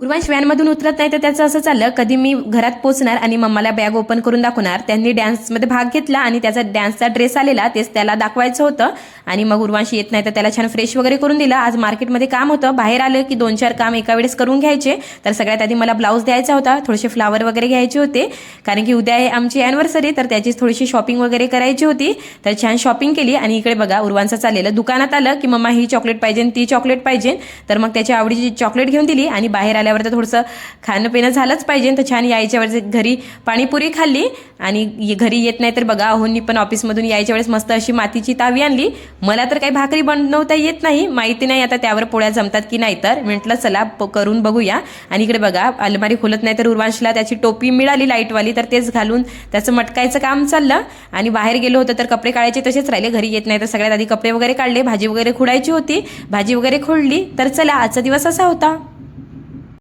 उर्वांश व्हॅनमधून उतरत नाही तर त्याचं असं चाललं, कधी मी घरात पोहोचणार आणि मम्माला बॅग ओपन करून दाखवणार. त्यांनी डान्समध्ये भाग घेतला आणि त्याचा डान्सचा ड्रेस आलेला, तेच त्याला दाखवायचं होतं. आणि मग उर्वांश येत नाही तर त्याला छान फ्रेश वगैरे करून दिला. आज मार्केटमध्ये काम होतं, बाहेर आलं की 2-4 काम एका वेळेस करून घ्यायचे. तर सगळ्यात आधी मला ब्लाऊज द्यायचा होता, थोडेसे फ्लावर वगैरे घ्यायचे होते, कारण की उद्या आहे आमची ॲनिव्हर्सरी, तर त्याची थोडीशी शॉपिंग वगैरे करायची होती. तर छान शॉपिंग केली. आणि इकडे बघा उर्वांचं चाललेलं, दुकानात आलं की मम्मा ही चॉकलेट पाहिजे ती चॉकलेट पाहिजे, तर मग त्याच्या आवडीची चॉकलेट घेऊन दिली. आणि बाहेर आल्यावर तर थोडंसं खाणं पिणं झालंच पाहिजे. तर छान यायच्या वेळेस घरी पाणीपुरी खाल्ली. आणि घरी येत नाही तर बघा अहोंनी पण ऑफिसमधून यायच्या वेळेस मस्त अशी मातीची तावी आणली. मला तर काही भाकरी बनवता येत नाही, माहिती नाही आता त्यावर पोळ्या जमतात की नाही, तर म्हटलं चला करून बघूया. आणि इकडे बघा अलमारी खोलत नाही तर उर्वांशला त्याची टोपी मिळाली लाईटवाली, तर तेच घालून त्याचं मटकायचं काम चाललं. आणि बाहेर गेलो होतं तर कपडे काढायचे तसेच राहिले, घरी येत नाही तर सगळ्यात आधी कपडे वगैरे काढले, भाजी वगैरे खोडायची होती, भाजी वगैरे खोडली. तर चला आजचा दिवस असा होता.